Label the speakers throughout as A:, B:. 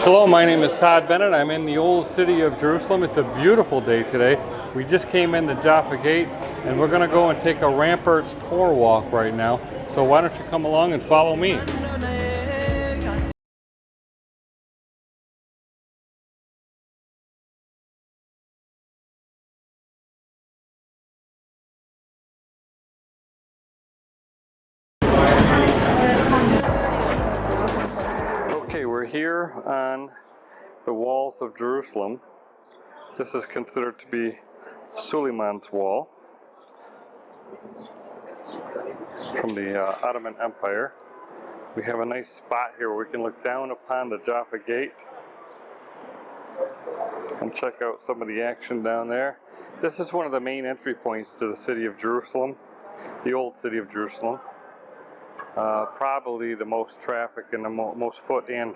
A: Shalom, my name is Todd Bennett. I'm in the old city of Jerusalem. It's a beautiful day today. We just came in the Jaffa Gate and we're going to go and take a Ramparts tour walk right now. So why don't you come along and follow me? Okay, we're here on the walls of Jerusalem. This is considered to be Suleiman's wall from the Ottoman Empire. We have a nice spot here where we can look down upon the Jaffa Gate and check out some of the action down there. This is one of the main entry points to the city of Jerusalem, the old city of Jerusalem. Probably the most traffic and the most foot and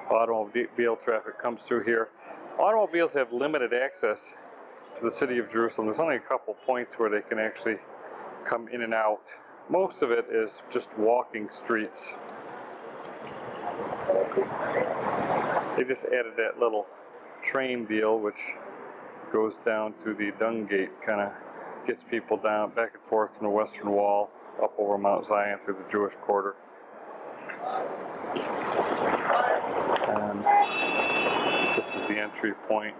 A: automobile traffic comes through here. Automobiles have limited access to the city of Jerusalem. There's only a couple points where they can actually come in and out. Most of it is just walking streets. They just added that little train deal which goes down to the Dung Gate, kind of gets people down back and forth from the Western Wall up over Mount Zion through the Jewish quarter. And this is the entry point.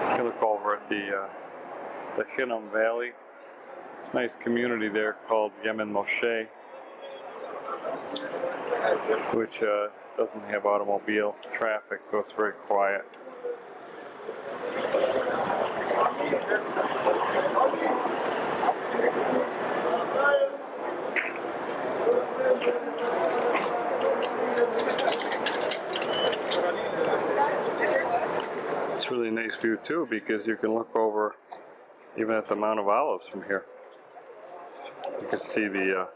A: You can look over at the Hinnom Valley. It's a nice community there called Yemen Moshe, which doesn't have automobile traffic, so it's very quiet. It's really a nice view too, because you can look over even at the Mount of Olives from here. You can see the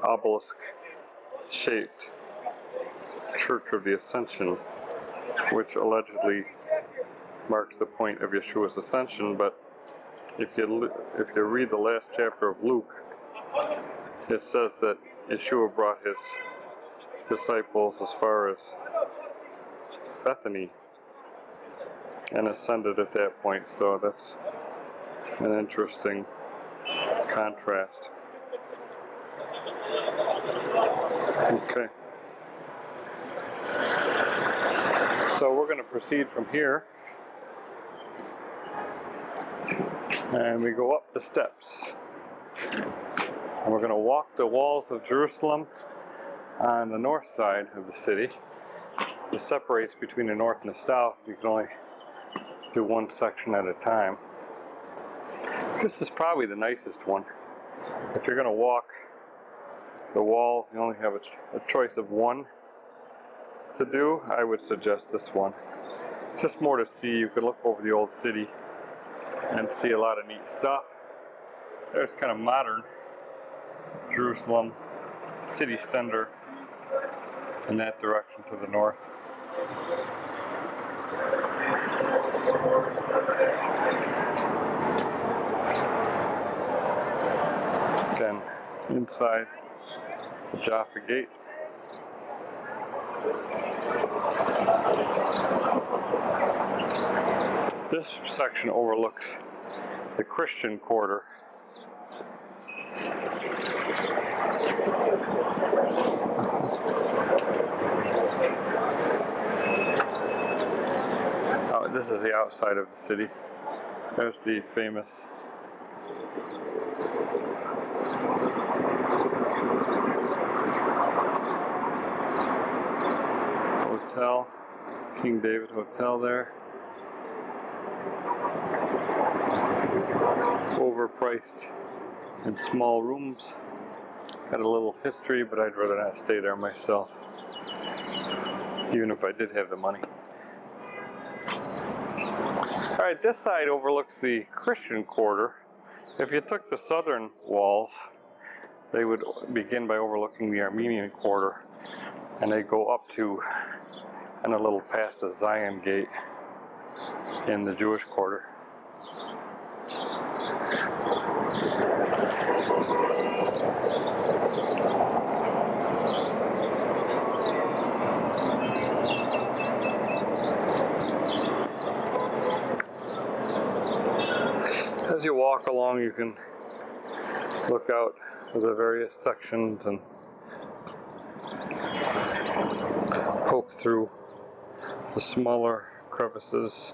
A: obelisk-shaped Church of the Ascension, which allegedly marks the point of Yeshua's ascension. But if you read the last chapter of Luke, it says that Yeshua brought his disciples as far as Bethany and ascended at that point. So that's an interesting contrast. Okay. So we're going to proceed from here, and we go up the steps, and we're going to walk the walls of Jerusalem on the north side of the city. It separates between the north and the south. You can only do one section at a time. This is probably the nicest one. If you're going to walk the walls, you only have a choice of one to do. I would suggest this one. It's just more to see. You could look over the old city and see a lot of neat stuff. There's kind of modern Jerusalem city center in that direction to the north. Again, inside the Jaffa Gate. This section overlooks the Christian quarter. Oh, this is the outside of the city. There's the famous hotel, King David Hotel there. Overpriced and small rooms. Got a little history, but I'd rather not stay there myself, even if I did have the money. Alright, this side overlooks the Christian quarter. If you took the southern walls, they would begin by overlooking the Armenian quarter, and they go up to and a little past the Zion Gate in the Jewish quarter. walk along, you can look out at the various sections and poke through the smaller crevices.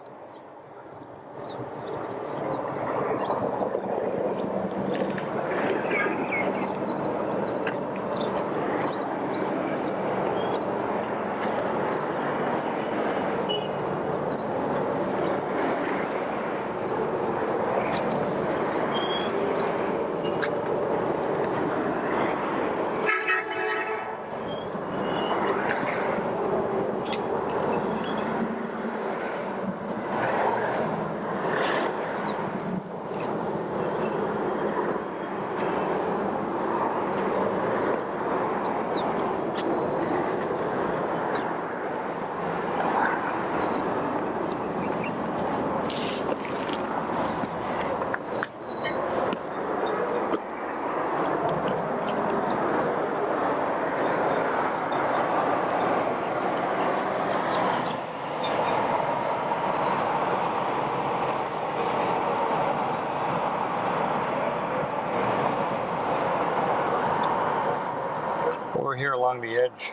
A: Over here along the edge,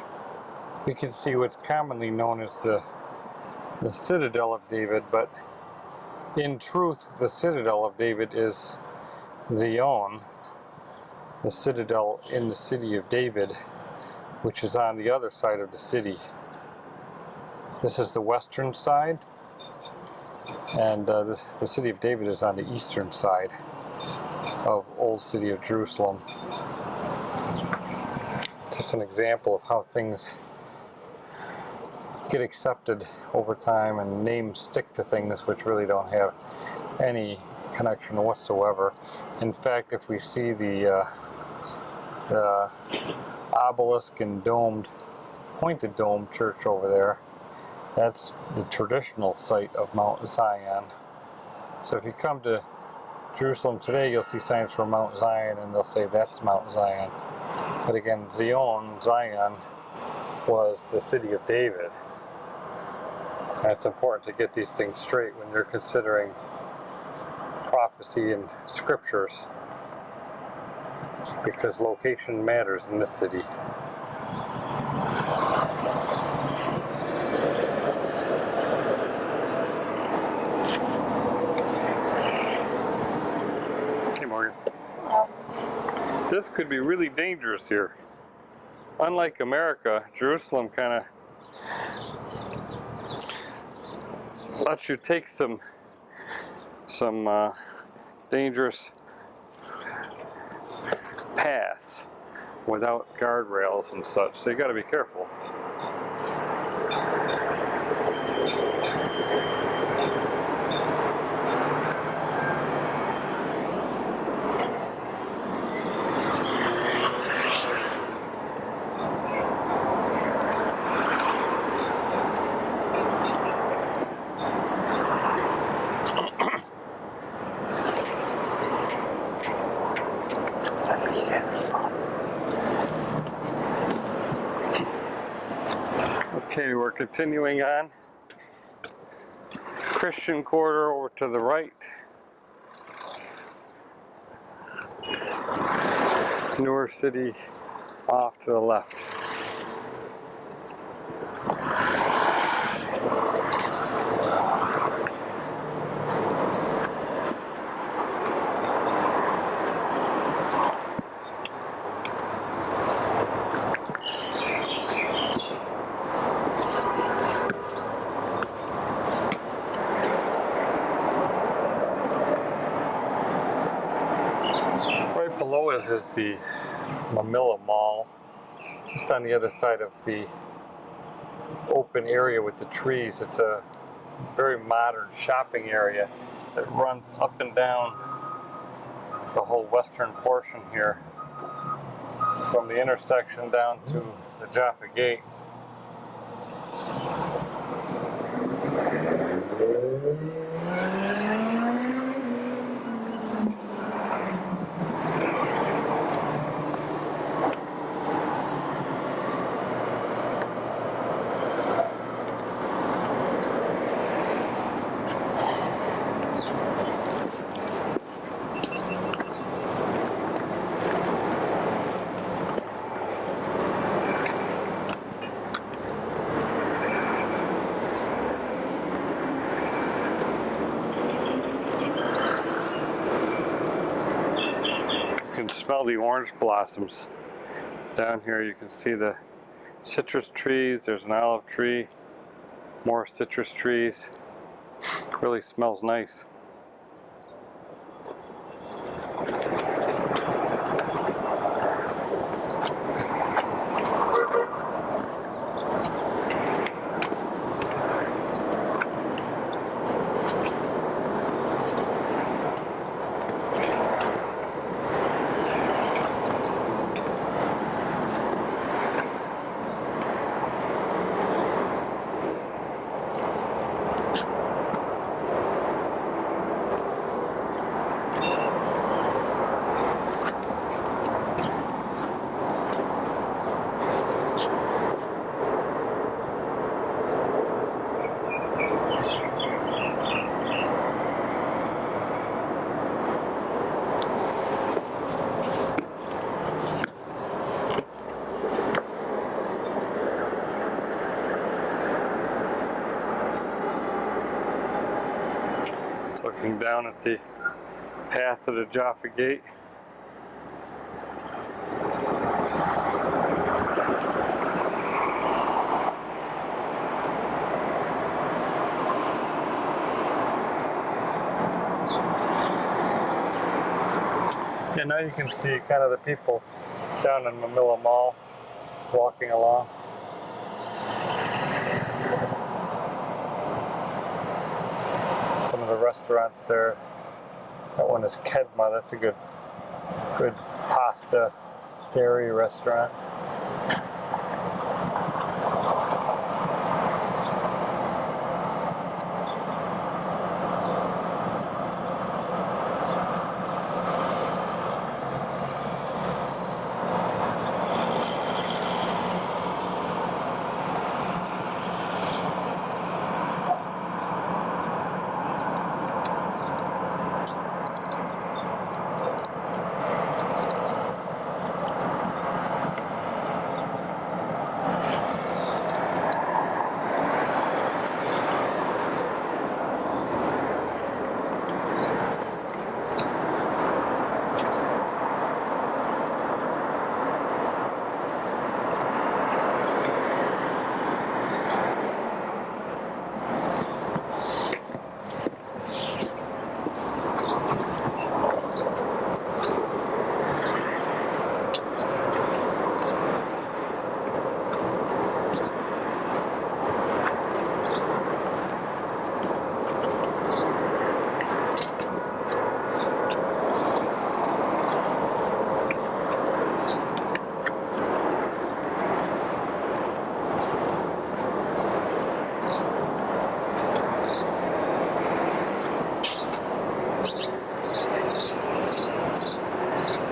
A: we can see what's commonly known as the Citadel of David, but in truth, the Citadel of David is Zion, the citadel in the city of David, which is on the other side of the city. This is the western side, and the city of David is on the eastern side of Old City of Jerusalem. Just an example of how things get accepted over time and names stick to things which really don't have any connection whatsoever. In fact, if we see the obelisk and pointed dome church over there, that's the traditional site of Mount Zion. So if you come to Jerusalem today, you'll see signs for Mount Zion, and they'll say that's Mount Zion. But again, Zion was the city of David. And it's important to get these things straight when you're considering prophecy and scriptures, because location matters in this city. Hey, Morgan. This could be really dangerous here. Unlike America, Jerusalem kind of lets you take some dangerous paths without guardrails and such, so you got to be careful. Okay, we're continuing on. Christian Quarter over to the right. Newer City off to the left. Below us is the Mamilla Mall, just on the other side of the open area with the trees. It's a very modern shopping area that runs up and down the whole western portion here, from the intersection down to the Jaffa Gate. smell the orange blossoms. Down here you can see the citrus trees. There's an olive tree, more citrus trees. Really smells nice. Looking down at the path of the Jaffa Gate. Yeah, now you can see kind of the people down in Manila Mall walking along. Some of the restaurants there. That one is Kedma. That's a good pasta dairy restaurant.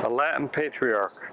A: Latin patriarch.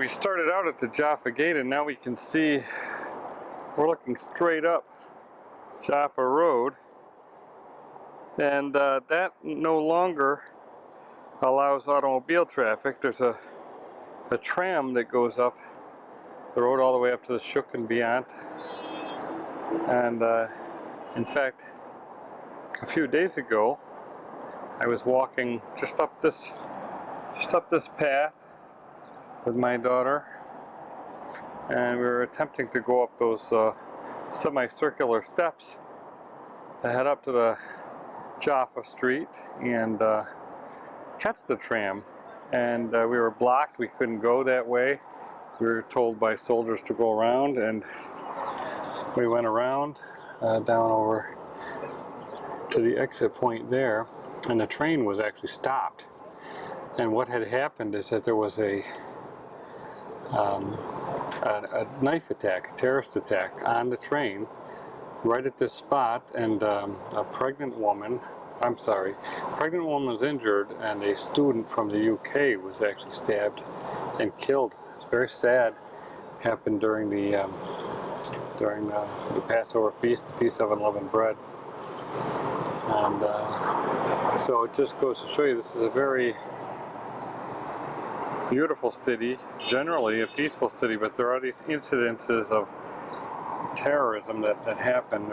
A: we started out at the Jaffa Gate, and now we can see we're looking straight up Jaffa Road, and that no longer allows automobile traffic. There's a tram that goes up the road all the way up to the Shuk and beyond. And in fact, a few days ago, I was walking just up this path with my daughter, and we were attempting to go up those semicircular steps to head up to the Jaffa Street and catch the tram. And we were blocked. We couldn't go that way. We were told by soldiers to go around, and we went around down over to the exit point there, and the train was actually stopped. And what had happened is that there was a knife attack, a terrorist attack on the train right at this spot, and a pregnant woman was injured, and a student from the UK was actually stabbed and killed. It's very sad. Happened during the Passover feast, the Feast of Unleavened Bread. And so it just goes to show you this is a very beautiful city, generally a peaceful city, but there are these incidences of terrorism that happen.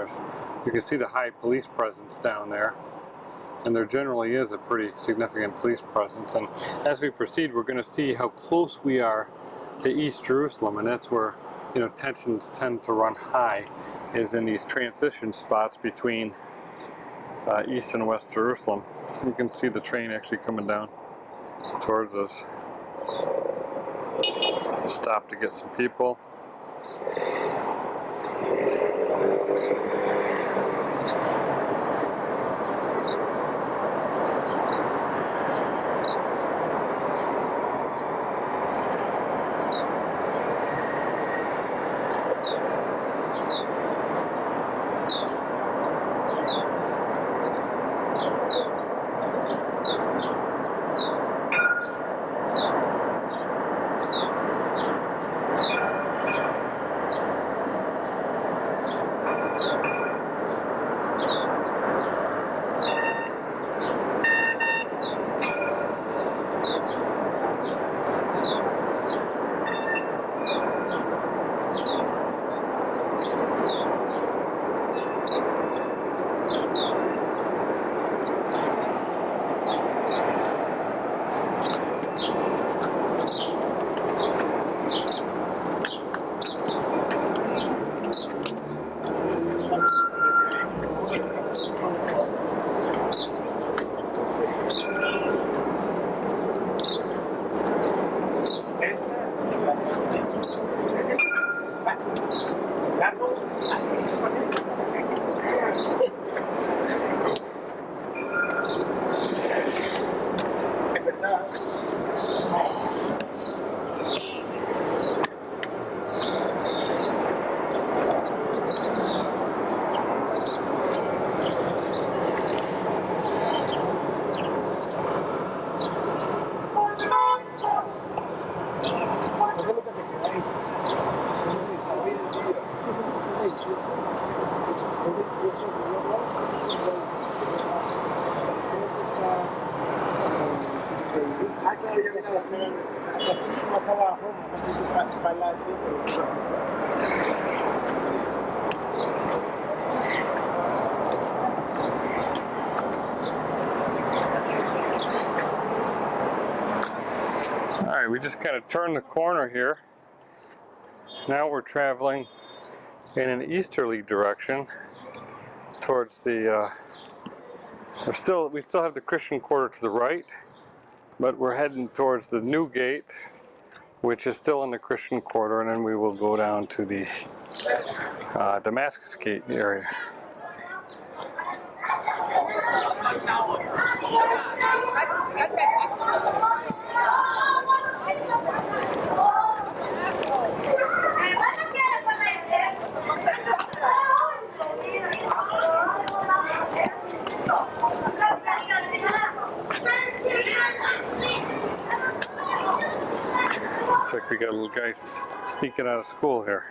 A: You can see the high police presence down there, and there generally is a pretty significant police presence. And as we proceed, we're going to see how close we are to East Jerusalem, and that's where tensions tend to run high, is in these transition spots between East and West Jerusalem. You can see the train actually coming down towards us. Stop to get some people. Alright, we just kind of turned the corner here. Now we're traveling in an easterly direction towards the we still have the Christian quarter to the right, but we're heading towards the new gate, which is still in the Christian quarter, and then we will go down to the Damascus Gate area. Looks like we got a little guy sneaking out of school here.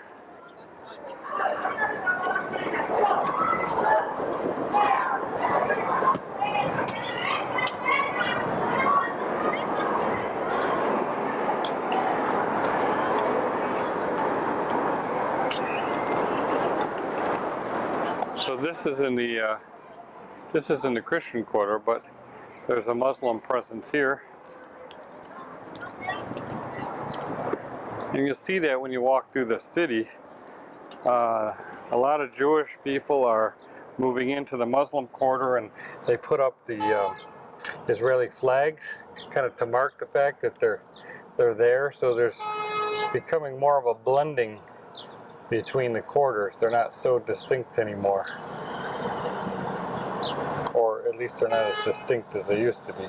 A: So this is in the Christian quarter, but there's a Muslim presence here. And you'll see that when you walk through the city. A lot of Jewish people are moving into the Muslim quarter, and they put up the Israeli flags, kind of to mark the fact that they're there. So there's becoming more of a blending between the quarters. They're not so distinct anymore, or at least they're not as distinct as they used to be.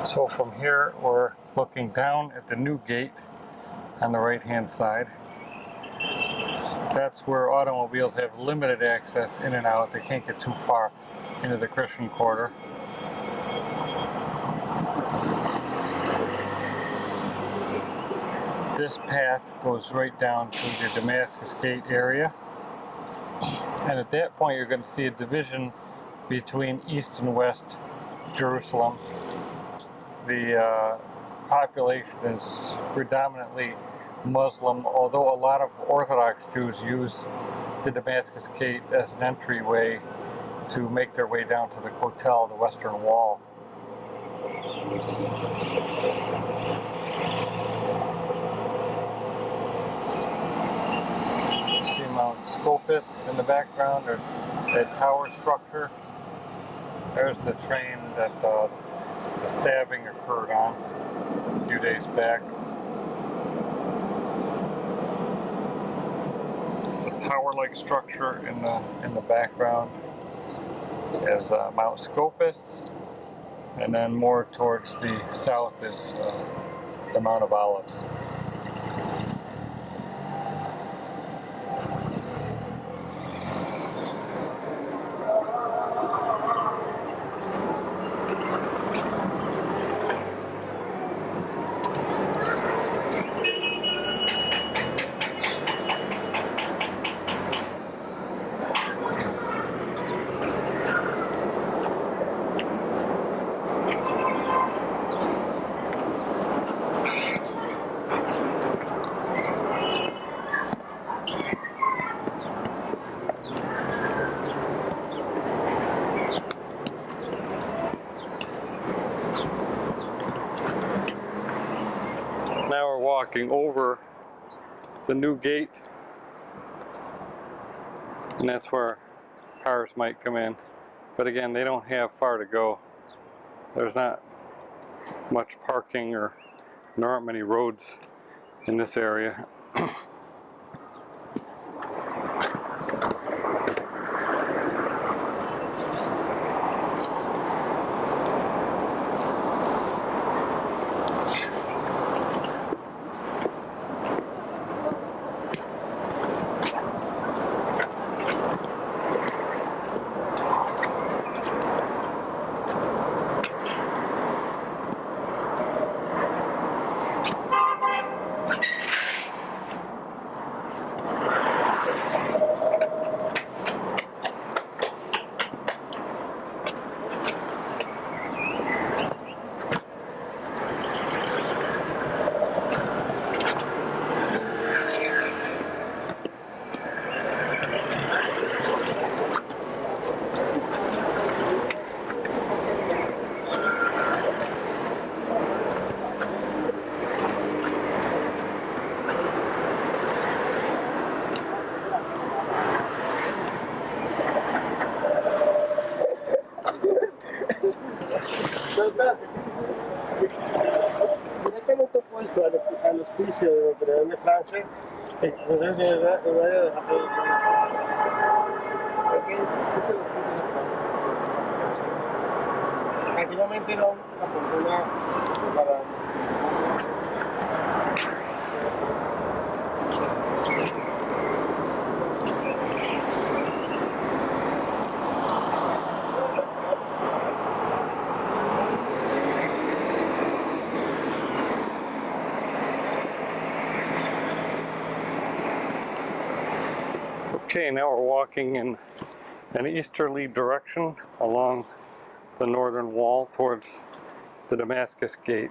A: So from here, we're looking down at the new gate on the right-hand side. That's where automobiles have limited access in and out. They can't get too far into the Christian quarter. This path goes right down to the Damascus Gate area. And at that point, you're going to see a division between East and West Jerusalem. The population is predominantly Muslim, although a lot of Orthodox Jews use the Damascus Gate as an entryway to make their way down to the Kotel, the Western Wall. You see Mount Scopus in the background. There's that tower structure. There's the train that the stabbing occurred on a few days back. The tower-like structure in the background is Mount Scopus, and then more towards the south is the Mount of Olives. Now we're walking over the new gate, and that's where cars might come in. But again, they don't have far to go. There's not much parking, or there aren't many roads in this area.
B: hace. Sí, pues es el área de la producción. ¿Qué se les puso en el pan? Antiguamente era una fortuna para...
A: Okay, now we're walking in an easterly direction along the northern wall towards the Damascus Gate.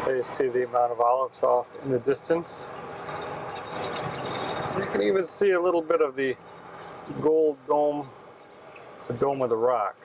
A: There you see the Mount of Olives off in the distance. You can even see a little bit of the gold dome, the Dome of the Rock.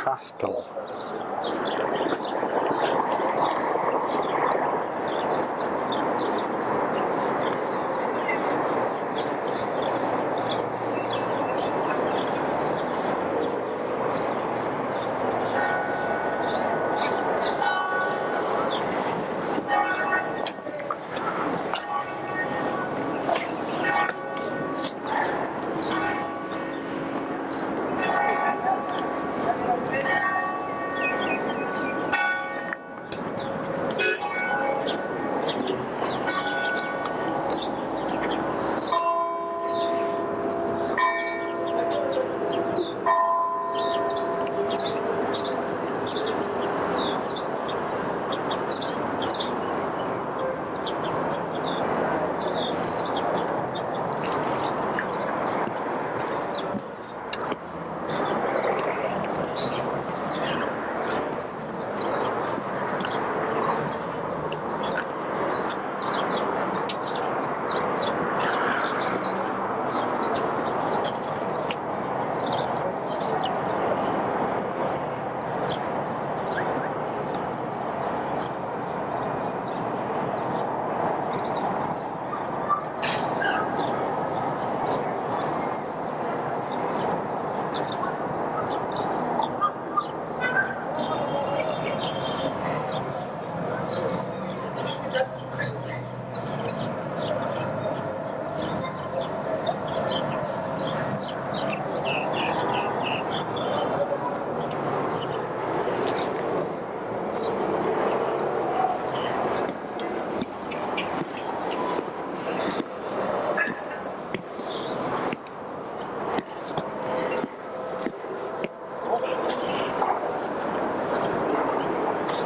A: hospital.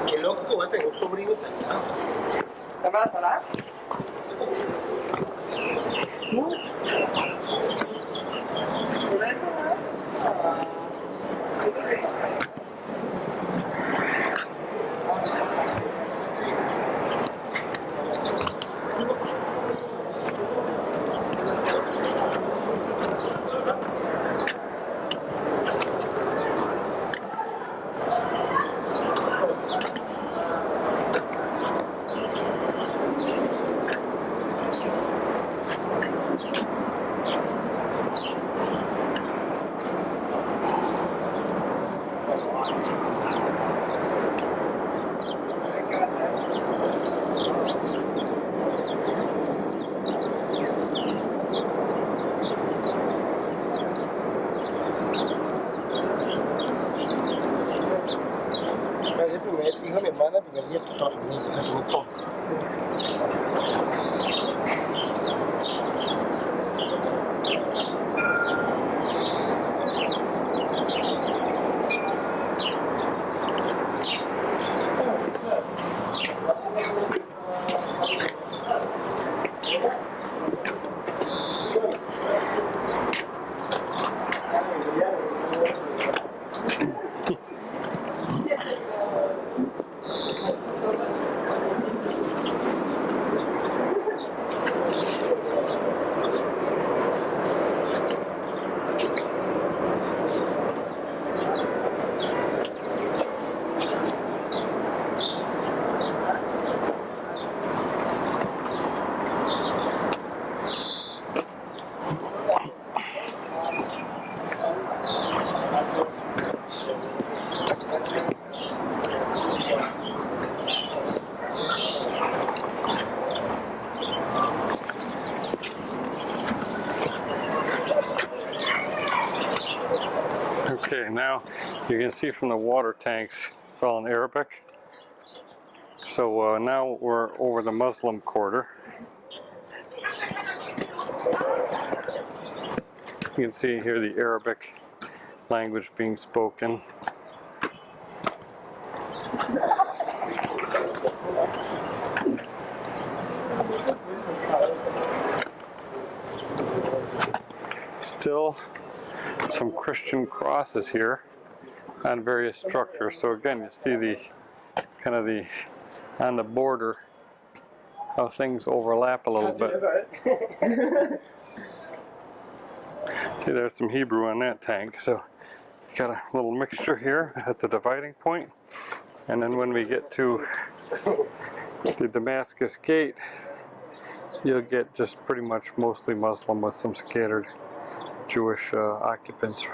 B: Qué loco, va a tener un sobrino italiano. ¿Te vas a dar? Es el primer hijo de mi hermana, el primer día toda la familia, se tomó todo.
A: Okay, now you can see from the water tanks, it's all in Arabic. So now we're over the Muslim quarter. You can see here the Arabic language being spoken. Still some Christian crosses here on various structures. So again, you see the kind of the on the border how things overlap a little bit. See, there's some Hebrew on that tank. So Got a little mixture here at the dividing point, and then when we get to the Damascus Gate, you'll get just pretty much mostly Muslim with some scattered Jewish occupants.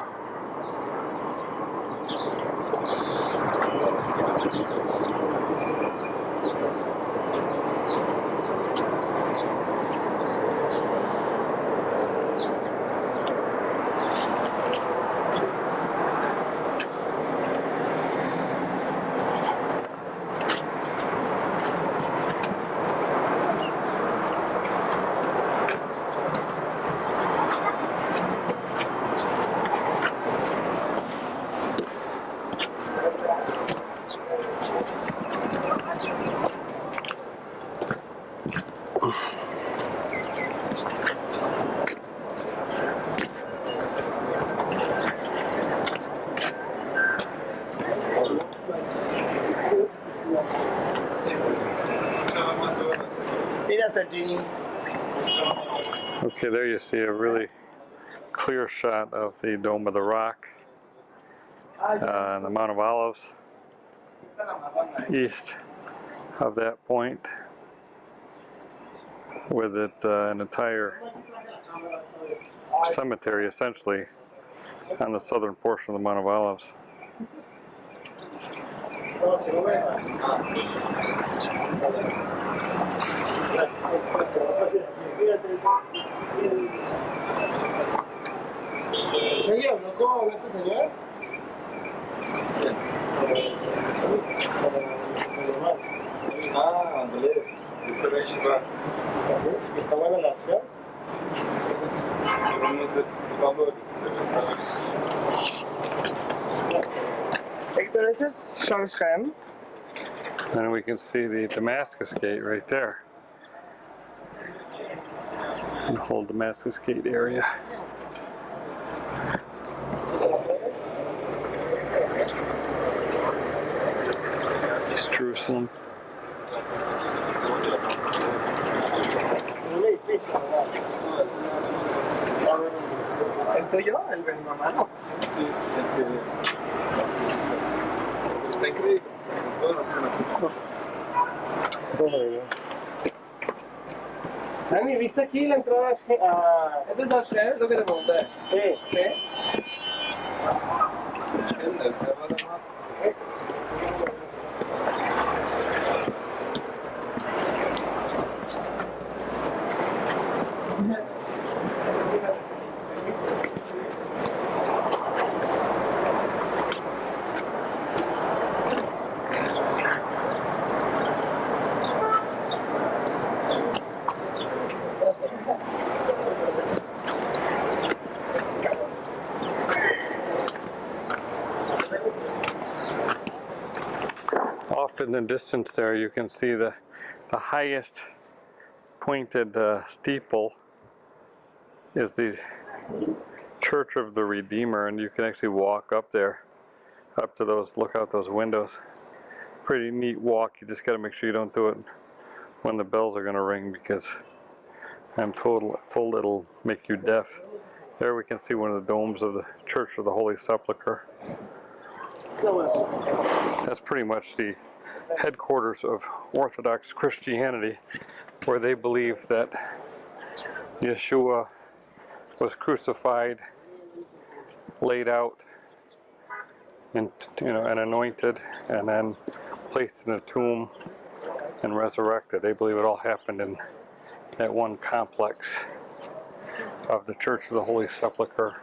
A: Okay, there you see a really clear shot of the Dome of the Rock, the Mount of Olives, east of that point, with it an entire cemetery essentially on the southern portion of the Mount of Olives.
B: ¿Señor? ¿No cómo habla ese señor? Ah, ¿está buena la acción? Hector, ese es Sharsham.
A: And we can see the Damascus Gate right there. The whole Damascus Gate area. East Jerusalem.
B: ¿El tuyo? ¿El de mi mamá? No.
C: Sí, está increíble. Todas las cosas.
B: Dani, ¿viste aquí la entrada a... ¿Este es Hashem? Es lo que te pregunté. Sí. ¿Sí?
A: Off in the distance there, you can see the highest pointed steeple is the Church of the Redeemer, and you can actually walk up there, up to those, look out those windows. Pretty neat walk. You just got to make sure you don't do it when the bells are going to ring, because I'm told it'll make you deaf. There we can see one of the domes of the Church of the Holy Sepulchre. That's pretty much the headquarters of Orthodox Christianity, where they believe that Yeshua was crucified, laid out, and anointed, and then placed in a tomb and resurrected. They believe it all happened in that one complex of the Church of the Holy Sepulchre.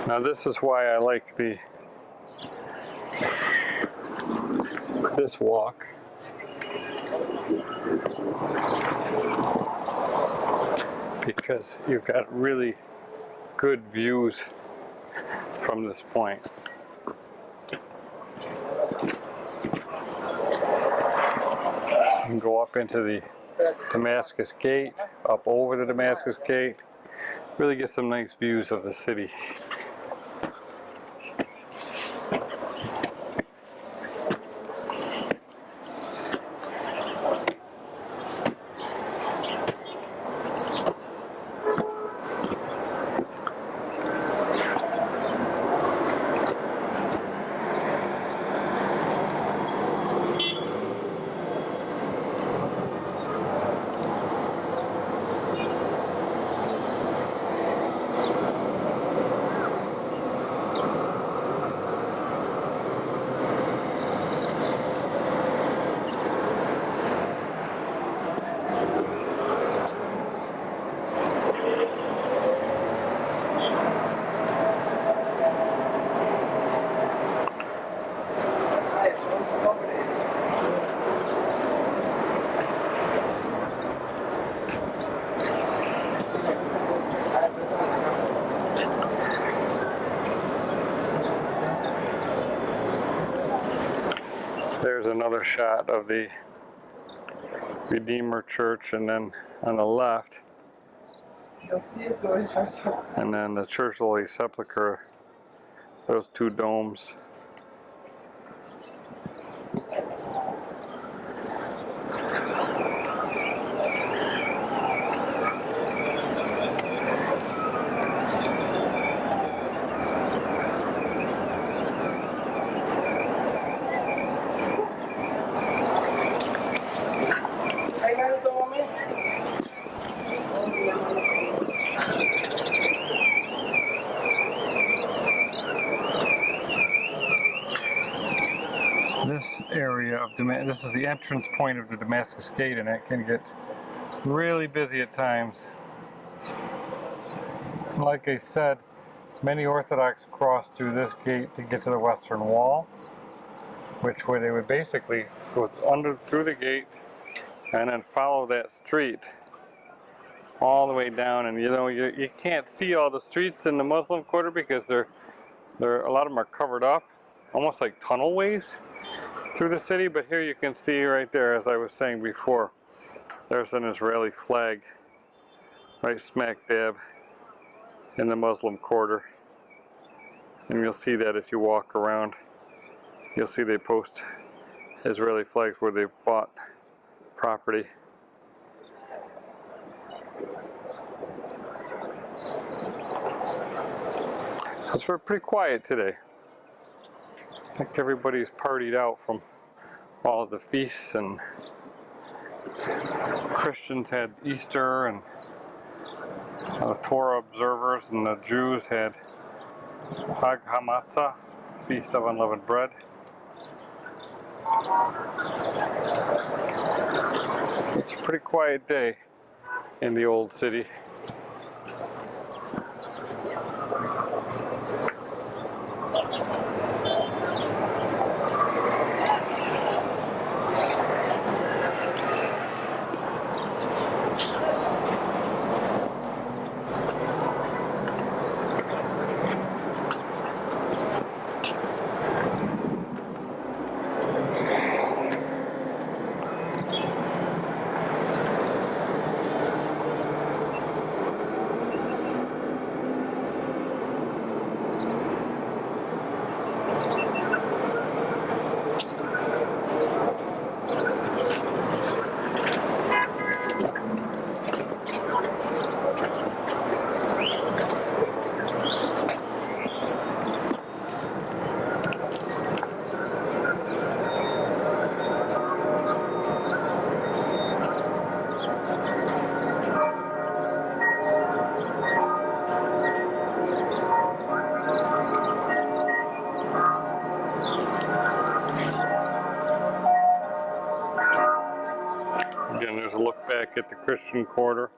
A: Now this is why I like this walk. Because you've got really good views from this point. You can go up into the Damascus Gate, up over the Damascus Gate, really get some nice views of the city. another shot of the Redeemer Church, and then on the left, and then the Church of the Holy Sepulchre, those two domes. This area of this is the entrance point of the Damascus Gate, and it can get really busy at times. Like I said, many Orthodox cross through this gate to get to the Western Wall, which way they would basically go through the gate and then follow that street all the way down. And you can't see all the streets in the Muslim quarter because a lot of them are covered up, almost like tunnelways through the city. But here you can see right there, as I was saying before, there's an Israeli flag right smack dab in the Muslim quarter. And you'll see that if you walk around. You'll see they post Israeli flags where they bought property. It's pretty quiet today. I think everybody's partied out from all the feasts, and Christians had Easter, and Torah observers and the Jews had Hag HaMatzah, Feast of Unleavened Bread. It's a pretty quiet day in the old city. Again, there's a look back at the Christian quarter.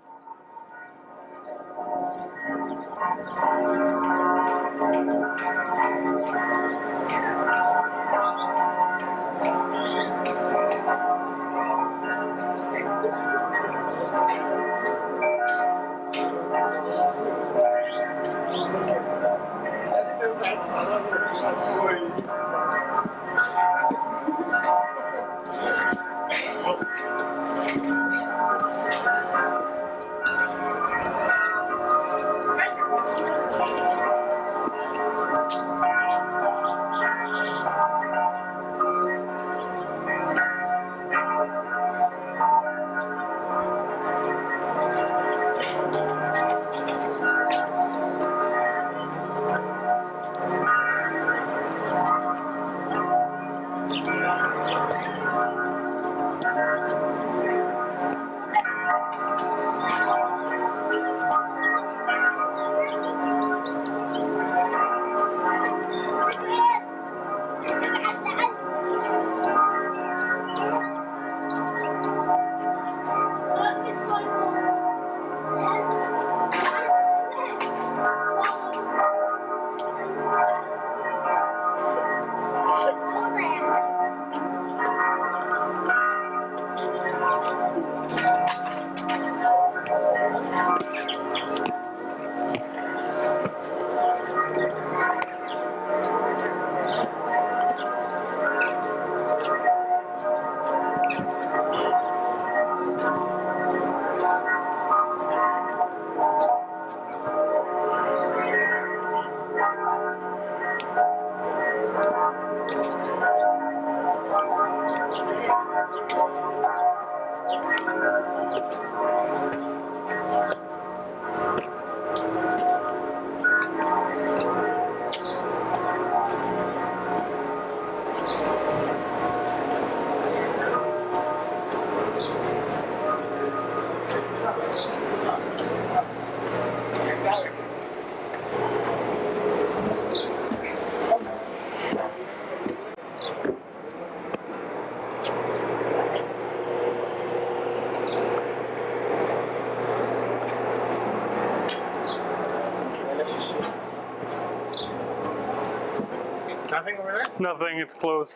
B: Nothing over there?
A: Nothing, it's closed.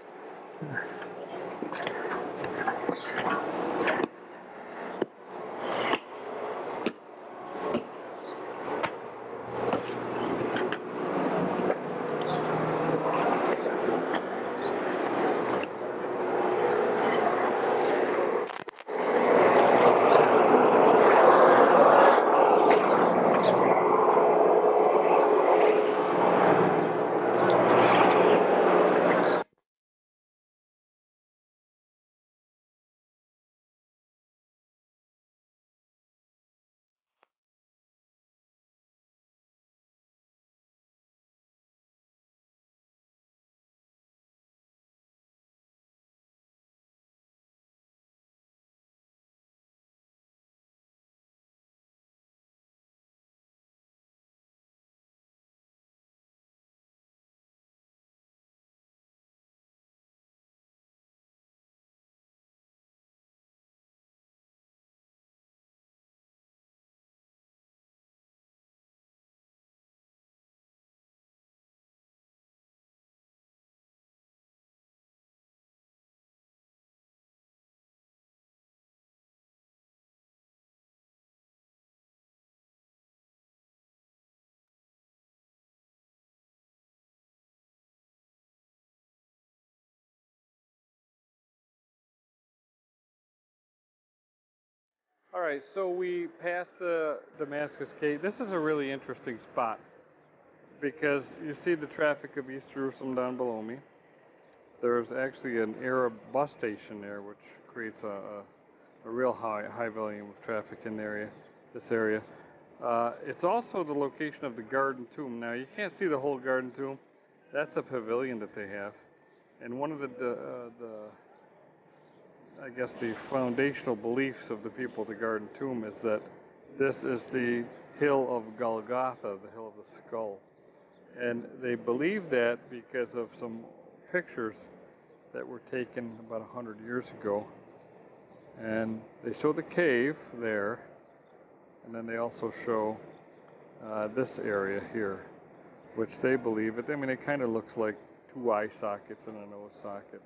A: All right, so we passed the Damascus Gate. This is a really interesting spot because you see the traffic of East Jerusalem down below me. There's actually an Arab bus station there, which creates a real high volume of traffic in this area. It's also the location of the Garden Tomb. Now, you can't see the whole Garden Tomb. That's a pavilion that they have. And one of I guess the foundational beliefs of the people of the Garden Tomb is that this is the hill of Golgotha, the hill of the skull. And they believe that because of some pictures that were taken about 100 years ago. And they show the cave there, and then they also show this area here, which they believe, it kind of looks like two eye sockets and a nose socket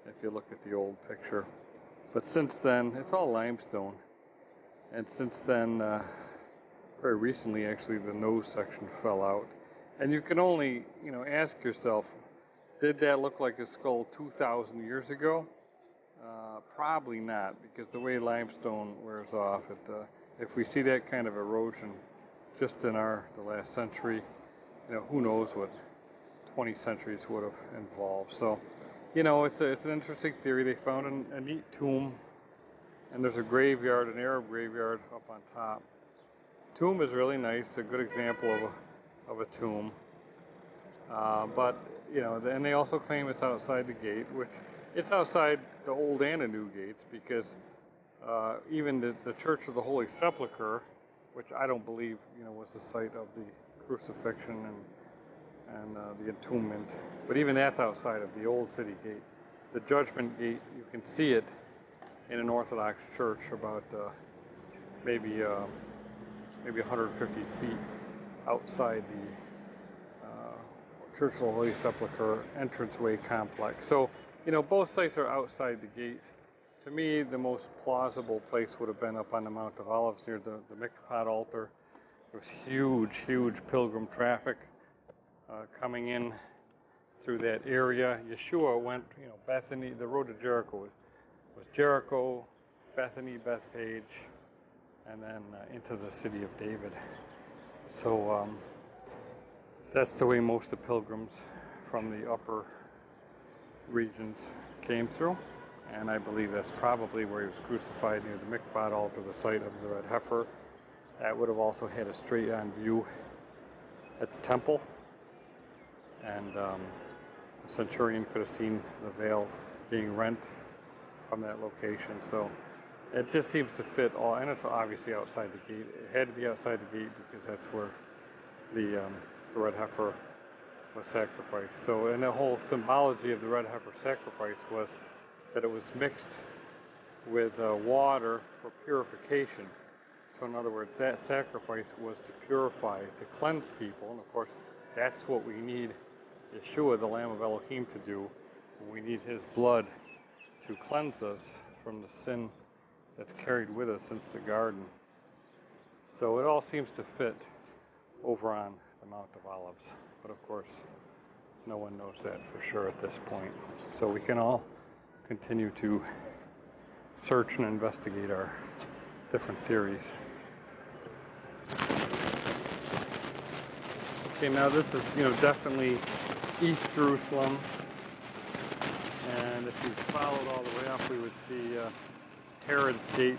A: if you look at the old picture. But since then, it's all limestone. And since then, very recently actually, the nose section fell out. And you can only, ask yourself, did that look like a skull 2,000 years ago? Probably not, because the way limestone wears off, if we see that kind of erosion just in the last century, who knows what 20 centuries would have involved. So, it's an interesting theory. They found a neat tomb, and there's a graveyard, an Arab graveyard up on top. Tomb is really nice, a good example of a tomb. But, and they also claim it's outside the gate, which it's outside the old and the new gates, because even the Church of the Holy Sepulchre, which I don't believe, was the site of the crucifixion and the entombment, but even that's outside of the old city gate. The Judgment Gate, you can see it in an Orthodox church about maybe 150 feet outside the Church of the Holy Sepulchre entranceway complex. So, both sites are outside the gate. To me, the most plausible place would have been up on the Mount of Olives near the Mikvah altar. There was huge pilgrim traffic coming in through that area. Yeshua went, Bethany, the road to Jericho was Jericho, Bethany, Bethpage, and then into the city of David. So that's the way most of the pilgrims from the upper regions came through. And I believe that's probably where he was crucified, near the Mikvah altar, the site of the red heifer. That would have also had a straight-on view at the temple. And the centurion could have seen the veil being rent from that location. So it just seems to fit all, and it's obviously outside the gate. It had to be outside the gate because that's where the red heifer was sacrificed. So, and the whole symbology of the red heifer sacrifice was that it was mixed with water for purification. So in other words, that sacrifice was to purify, to cleanse people, and of course, that's what we need Yeshua, the Lamb of Elohim, to do. We need his blood to cleanse us from the sin that's carried with us since the garden. So it all seems to fit over on the Mount of Olives. But of course, no one knows that for sure at this point. So we can all continue to search and investigate our different theories. Okay, now this is, definitely East Jerusalem. And if you followed all the way up, we would see Herod's Gate.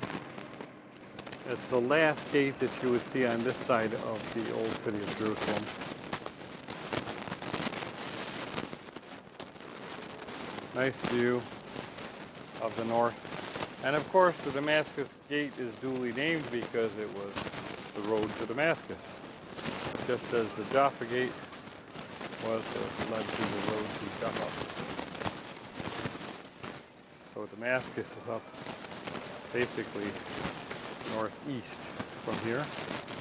A: It's the last gate that you would see on this side of the old city of Jerusalem. Nice view of the north. And of course, the Damascus Gate is duly named because it was the road to Damascus. Just as the Jaffa Gate was led to the road to Jaffa. So Damascus is up basically northeast from here,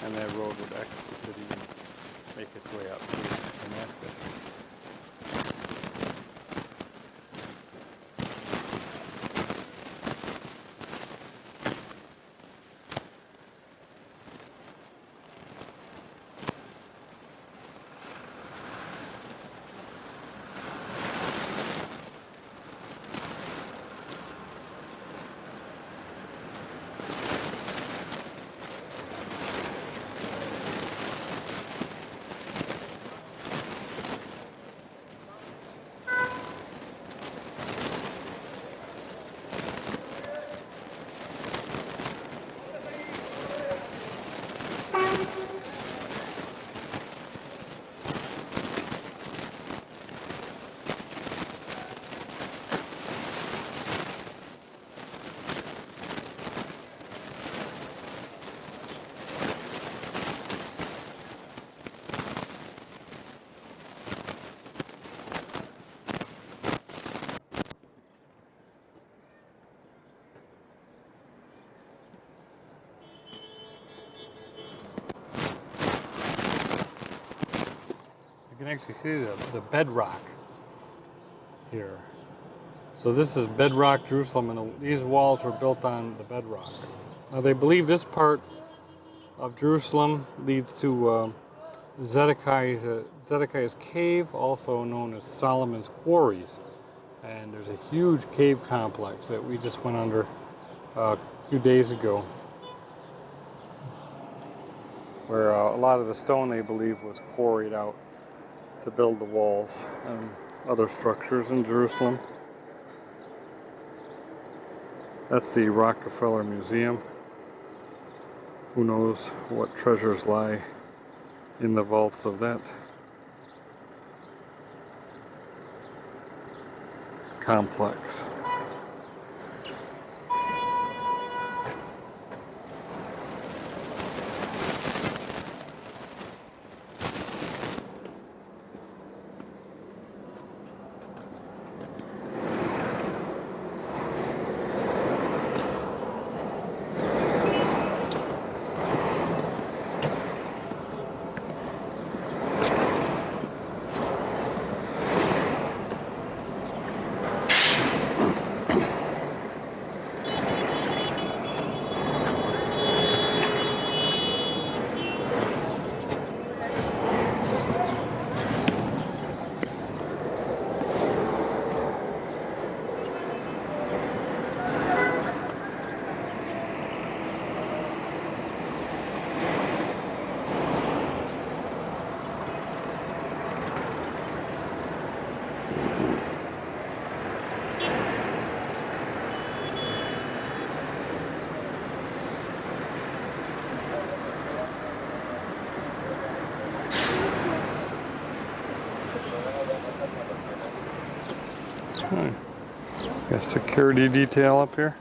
A: and that road would exit the city and make its way up to Damascus. You can actually see the bedrock here. So this is bedrock Jerusalem, and these walls were built on the bedrock. Now they believe this part of Jerusalem leads to Zedekiah's cave, also known as Solomon's quarries. And there's a huge cave complex that we just went under a few days ago, where a lot of the stone, they believe, was quarried out to build the walls and other structures in Jerusalem. That's the Rockefeller Museum. Who knows what treasures lie in the vaults of that complex. Got a security detail up here.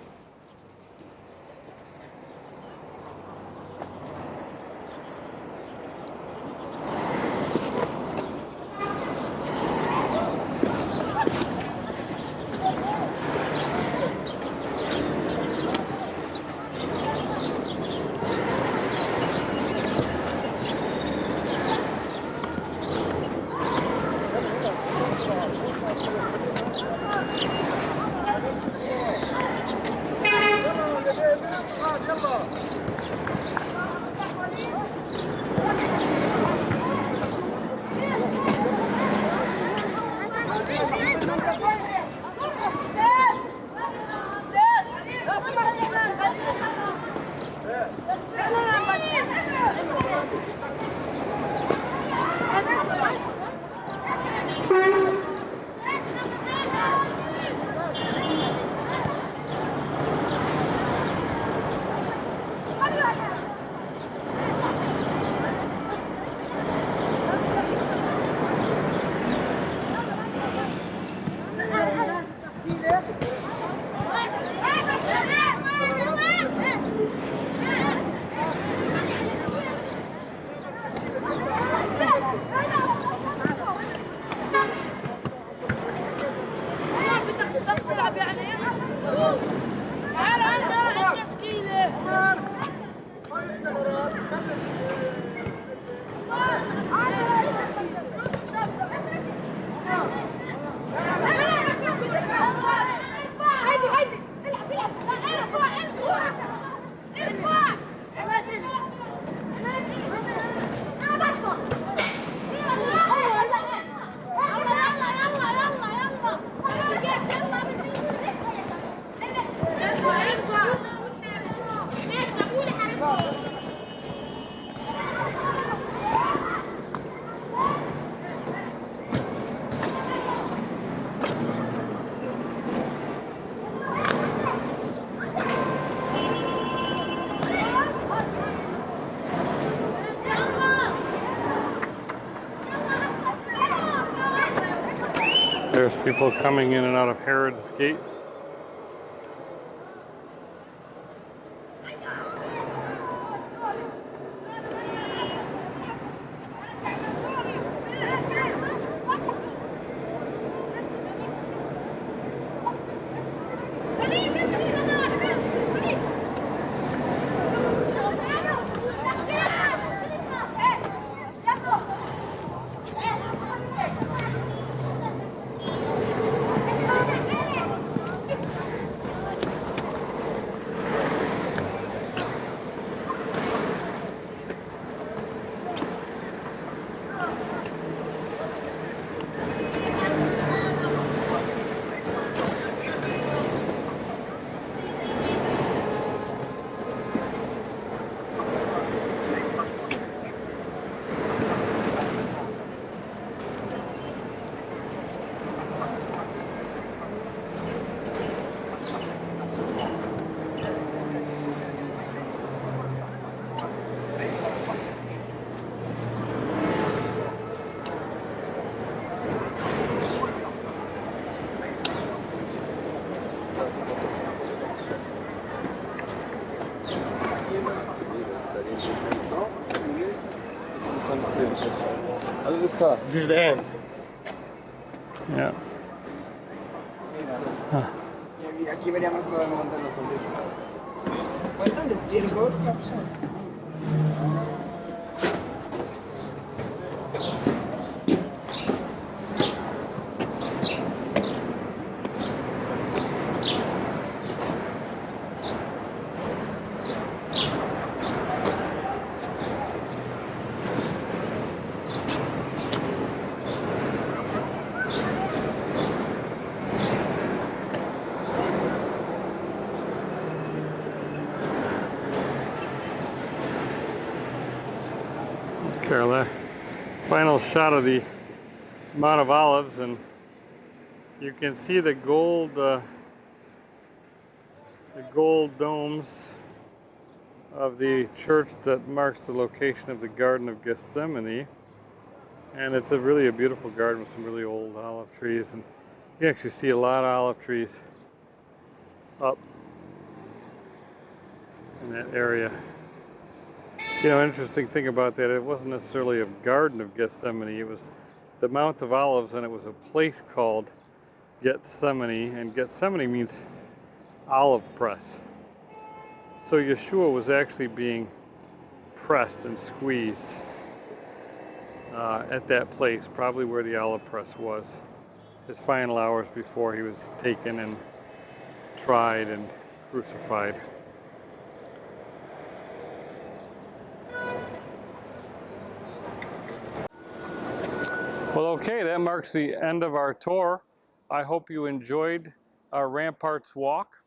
A: There's people coming in and out of Herod's Gate.
B: This is the end.
A: Yeah.
D: Y aquí veríamos todo el monte de los Olivos. Cuéntales, tiempo,
A: Carla, final shot of the Mount of Olives, and you can see the gold domes of the church that marks the location of the Garden of Gethsemane. And it's really a beautiful garden with some really old olive trees, and you actually see a lot of olive trees up in that area. You know, interesting thing about that, it wasn't necessarily a Garden of Gethsemane, it was the Mount of Olives, and it was a place called Gethsemane, and Gethsemane means olive press. So Yeshua was actually being pressed and squeezed at that place, probably where the olive press was, his final hours before he was taken and tried and crucified. Well, okay, that marks the end of our tour. I hope you enjoyed our Ramparts walk,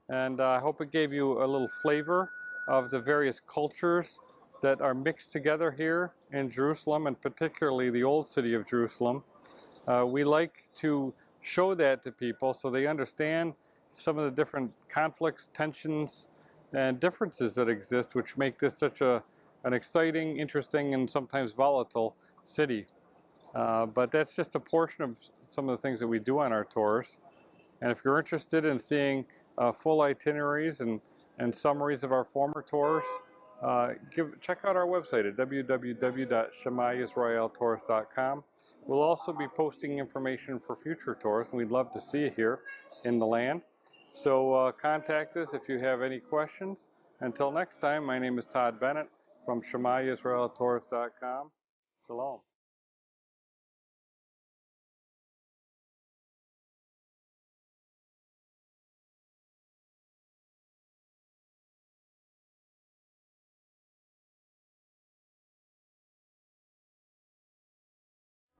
A: and I hope it gave you a little flavor of the various cultures that are mixed together here in Jerusalem, and particularly the old city of Jerusalem. We like to show that to people so they understand some of the different conflicts, tensions, and differences that exist, which make this such an exciting, interesting, and sometimes volatile city. But that's just a portion of some of the things that we do on our tours. And if you're interested in seeing full itineraries and summaries of our former tours, check out our website at www.shemayisraeltours.com. We'll also be posting information for future tours, and we'd love to see you here in the land. So contact us if you have any questions. Until next time, my name is Todd Bennett from shemayisraeltours.com. Shalom.